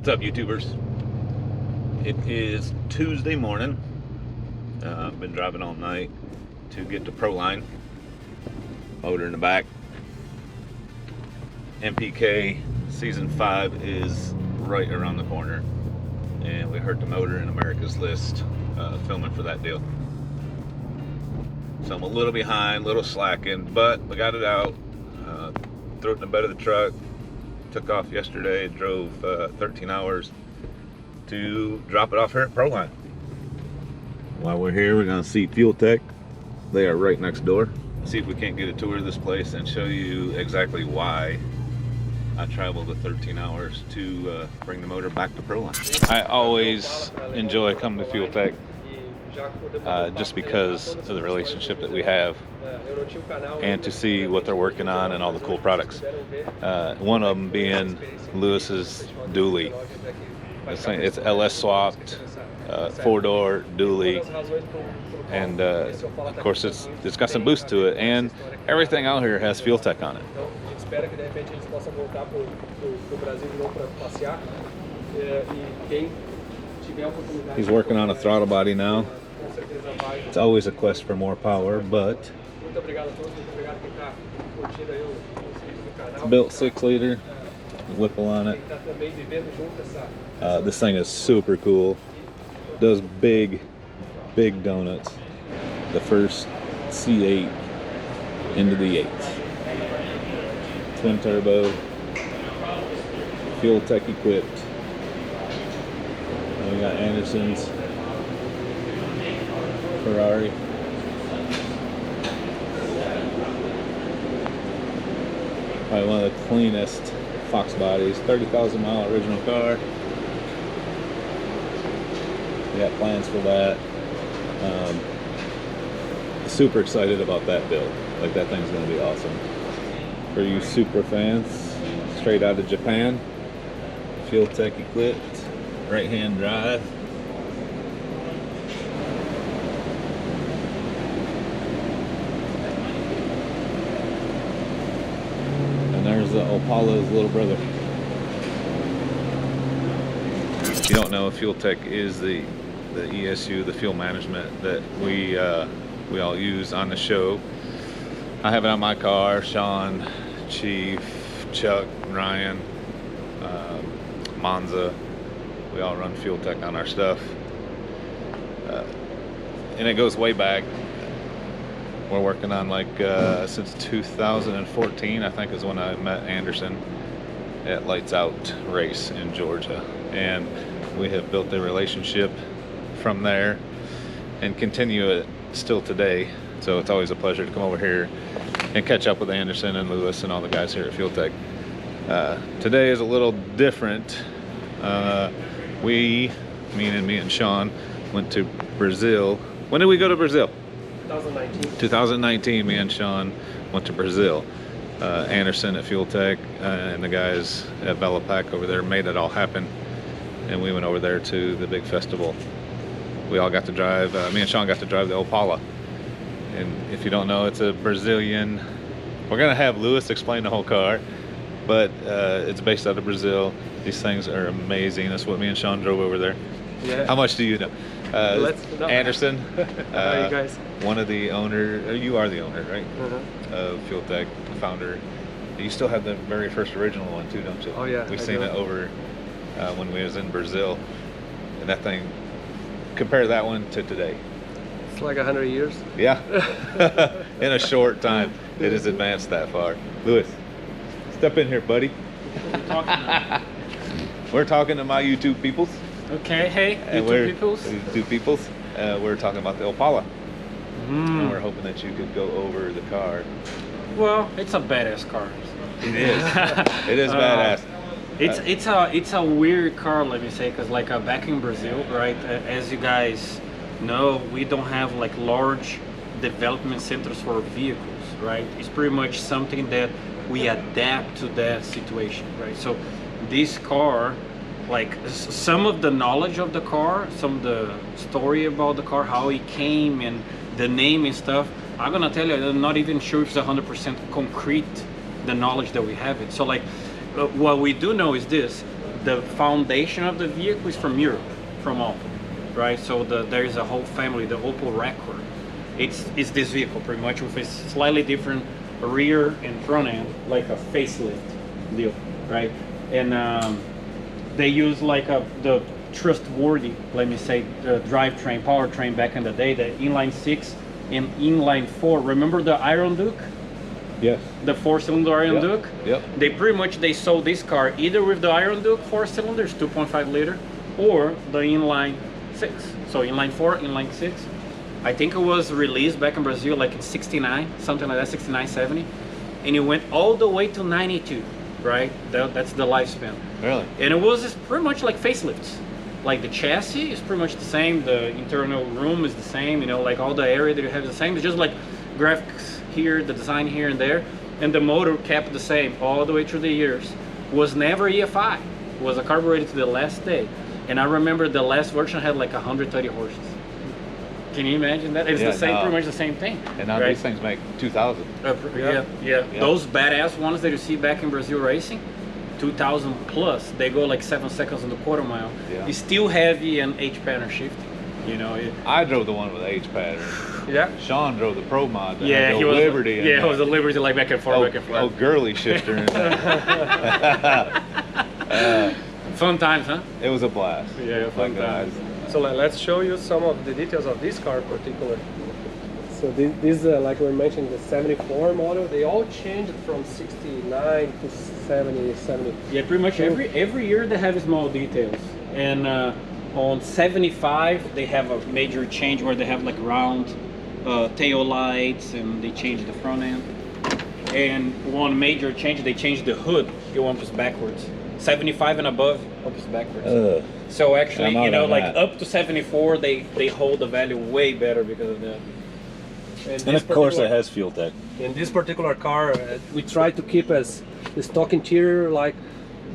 What's up, YouTubers? It is Tuesday morning. I've been driving all night to get to Proline. Motor in the back. MPK Season 5 is right around the corner. And we heard the motor in America's List filming for that deal. So I'm a little behind, a little slacking, but we got it out. Threw it in the bed of the truck. Took off yesterday, drove 13 hours to drop it off here at Proline. While we're here, we're going to see FuelTech. They are right next door. See if we can't get a tour of this place and show you exactly why I traveled the 13 hours to bring the motor back to Proline. I always enjoy coming to FuelTech just because of the relationship that we have and to see what they're working on and all the cool products. One of them being Lewis's dually. It's LS swapped, 4-door dually, and of course it's got some boost to it, and everything out here has FuelTech on it. He's working on a throttle body now. It's always a quest for more power, but it's built 6-liter, Whipple on it. This thing is super cool. Does big donuts. The first C8 into the 8s. Twin turbo, FuelTech equipped. And we got Anderson's Ferrari. Probably one of the cleanest Fox bodies. 30,000 mile original car. We got plans for that. Super excited about that build. Like, that thing's gonna be awesome. For you Supra fans, straight out of Japan. FuelTech equipped, right hand drive. There's Opala's little brother. If you don't know, FuelTech is the ESU, the fuel management that we all use on the show. I have it on my car. Sean, Chief, Chuck, Ryan, Monza. We all run FuelTech on our stuff, and it goes way back. We're working on since 2014, I think, is when I met Anderson at Lights Out race in Georgia, and we have built a relationship from there and continue it still today. So it's always a pleasure to come over here and catch up with Anderson and Lewis and all the guys here at FuelTech. Today is a little different. Me and Sean went to Brazil. When did we go to Brazil? 2019, me and Sean went to Brazil. Anderson at FuelTech and the guys at Velopack over there made it all happen, and we went over there to the big festival. We all got to drive, me and Sean got to drive the Opala, and if you don't know, it's a Brazilian. We're gonna have Lewis explain the whole car, but it's based out of Brazil. These things are amazing. That's what me and Sean drove over there. Yeah. How much do you know? Anderson, how are you guys? One of the owners, you are the owner, right? Of FuelTech, the founder. You still have the very first original one too, don't you? Oh yeah. We've seen it over when we was in Brazil, and that thing, compare that one to today. It's like 100 years. Yeah. In a short time, it has advanced that far. Lewis, step in here, buddy. We're talking to my YouTube peoples. Okay, hey, YouTube peoples. We're talking about the Opala. And we're hoping that you could go over the car. Well, it's a badass car. It is. It is badass. It's a weird car, let me say, because back in Brazil, right? As you guys know, we don't have large development centers for vehicles, right? It's pretty much something that we adapt to that situation, right? So this car, some of the knowledge of the car, some of the story about the car, how it came and the name and stuff, I'm gonna tell you, I'm not even sure if it's 100% concrete, the knowledge that we have it. So what we do know is this: the foundation of the vehicle is from Europe, from Opel, right? So there is a whole family, the Opel record. It's this vehicle pretty much with a slightly different rear and front end, like a facelift deal, right? And they use like the trustworthy, let me say, the drivetrain, powertrain back in the day, the inline 6 and inline 4. Remember the Iron Duke? Yes. The 4-cylinder Iron Duke? Yep. They sold this car either with the Iron Duke 4 cylinders, 2.5 liter, or the inline 6. So inline 4, inline 6. I think it was released back in Brazil like in 69, something like that, 69, 70. And it went all the way to 92, right? That's the lifespan. Really? And it was just pretty much like facelifts. Like the chassis is pretty much the same, the internal room is the same, you know, like all the area that you have is the same. It's just like graphics here, the design here and there. And the motor kept the same all the way through the years. Was never EFI. Was a carbureted to the last day. And I remember the last version had like 130 horses. Can you imagine that? It's the same, pretty much the same thing. And now these things make 2,000. Yeah. Those badass ones that you see back in Brazil racing, 2,000 plus. They go like 7 seconds on the quarter mile. Yeah. It's still heavy and H pattern shifting. You know. I drove the one with H pattern. Yeah. Sean drove the Pro Mod. Yeah, he was Liberty. it was a Liberty, like back and forth, back and forth. Oh, girly shifter. Fun times, huh? It was a blast. Yeah, fun times. So let's show you some of the details of this car in particular. So this like we mentioned, the 74 model, they all changed from 69 to 70, 70. Yeah, pretty much every year they have small details. And on 75, they have a major change where they have like round tail lights and they change the front end. And one major change, they changed the hood. It opens backwards. 75 and above opens backwards. So actually, you know, like up to 74, they hold the value way better because of that. And of course it has FuelTech. In this particular car, we try to keep as the stock interior like,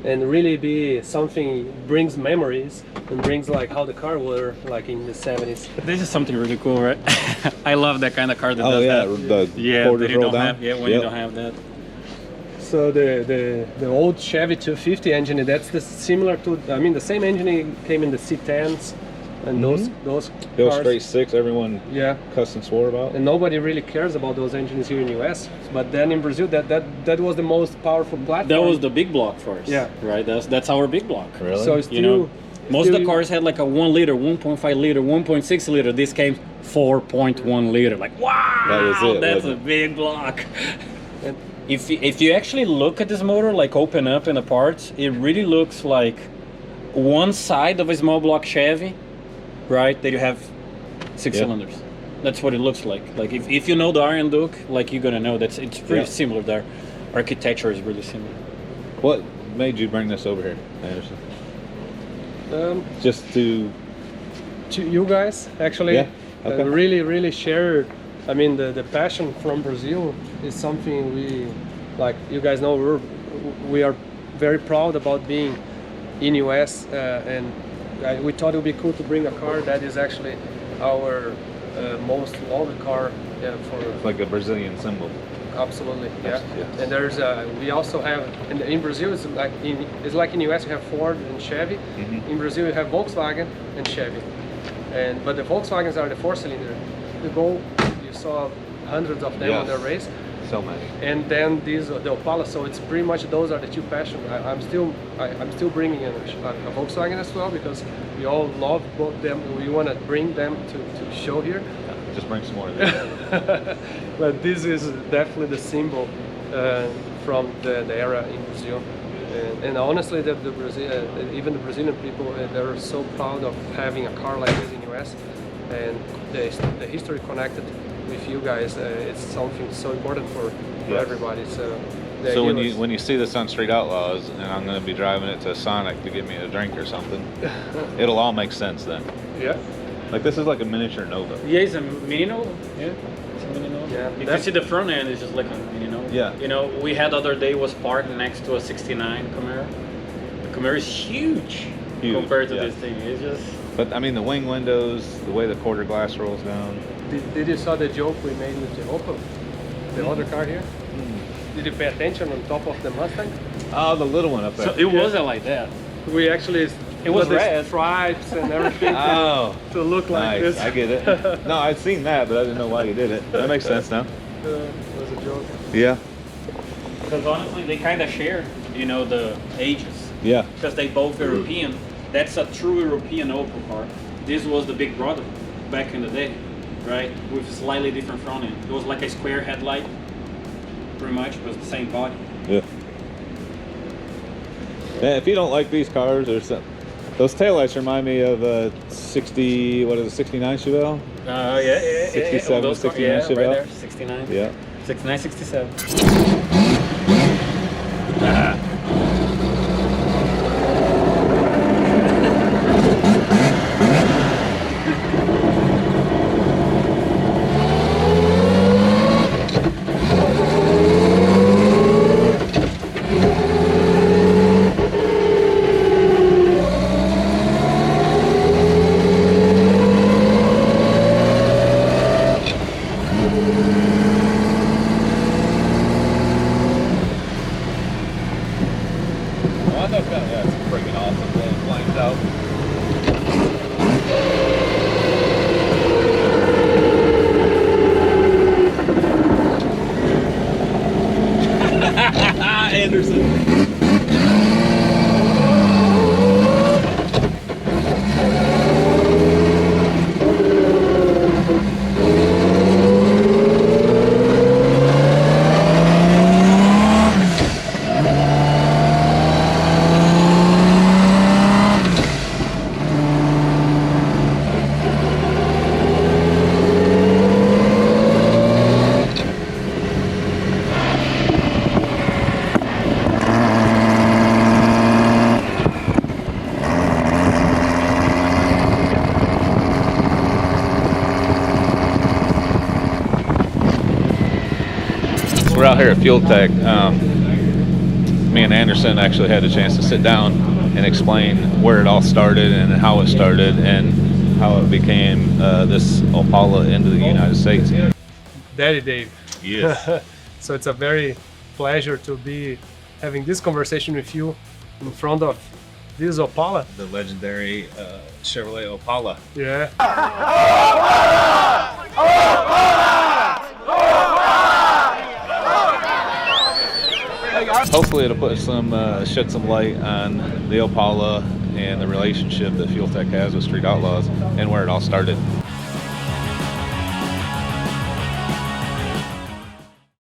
and really be something brings memories and brings like how the car were like in the 70s. This is something really cool, right? I love that kind of car that does that. The When you roll don't down. have, when you don't have that. So the old Chevy 250 engine, that's similar to, I mean, the same engine came in the C10s and those Bill cars. Straight 6, everyone cussed and swore about. And nobody really cares about those engines here in the US. But then in Brazil, that was the most powerful platform. That was the big block for us. Yeah. Right. That's our big block. Really? So it's You know, most of the cars had like a 1 liter, 1.5 liter, 1.6 liter. This came 4.1 liter. Like, wow, That was it, that's a wasn't it? big block. And If you actually look at this motor, like open up in the parts, it really looks like one side of a small block Chevy, right? That you have 6 cylinders. That's what it looks like. Like if you know the Iron Duke, like you're gonna know it's pretty similar there. Architecture is really similar. What made you bring this over here, Anderson? Just to you guys actually really share. I mean, the passion from Brazil is something we, like you guys know, we are very proud about being in US, and we thought it would be cool to bring a car that is actually our most loved car for. like a Brazilian symbol. Absolutely, yeah. Yes. And there's we also have in Brazil it's like in US you have Ford and Chevy. In Brazil you have Volkswagen and Chevy, but the Volkswagens are the 4-cylinder. You saw hundreds of them on the race. So many. And then the Opala. So it's pretty much those are the two passions. I'm still bringing a Volkswagen as well because we all love both them. We want to bring them to show here. Just bring some more of this. But this is definitely the symbol from the era in Brazil. And honestly, even the Brazilian people, they're so proud of having a car like this in US. And the history connected with you guys, it's something so important for everybody. So when you see this on Street Outlaws, and I'm going to be driving it to Sonic to get me a drink or something, it'll all make sense then. Yeah. Like this is like a miniature Nova. Yeah, it's a mini Nova. Yeah, it's a mini Nova. Yeah, if you see the front end, it's just like a mini Nova. Yeah. You know, we had the other day was parked next to a 69 Camaro. The Camaro is huge compared to this thing. It's just. But I mean, the wing windows, the way the quarter glass rolls down. Did you saw the joke we made with the Opel, the other car here? Did you pay attention on top of the Mustang? Oh, the little one up there. So it wasn't like that. we actually It was put these red. stripes and everything Oh, to look like nice. this. I get it. No, I'd seen that, but I didn't know why you did it. That makes sense now. It was a joke. Yeah. Because honestly, they kind of share, you know, the ages. Yeah. Because they both European. That's a true European Opel car. This was the big brother back in the day, right? With a slightly different front end. It was like a square headlight, pretty much. It was the same body. Yeah. Yeah, if you don't like these cars or something, those taillights remind me of a 60, what is it, 69 Chevelle? Yeah. 67, Those cars, 69 yeah, Chevelle. right there, 69. Yeah. 69, 67. Yeah, it's freaking awesome. Blowing flames out. Anderson. We're out here at FuelTech. Me and Anderson actually had a chance to sit down and explain where it all started and how it started and how it became this Opala into the United States. Daddy Dave. Yes. So it's a very pleasure to be having this conversation with you in front of this Opala. The legendary Chevrolet Opala. Yeah. Hopefully it'll put some shed some light on the Opala and the relationship that FuelTech has with Street Outlaws and where it all started.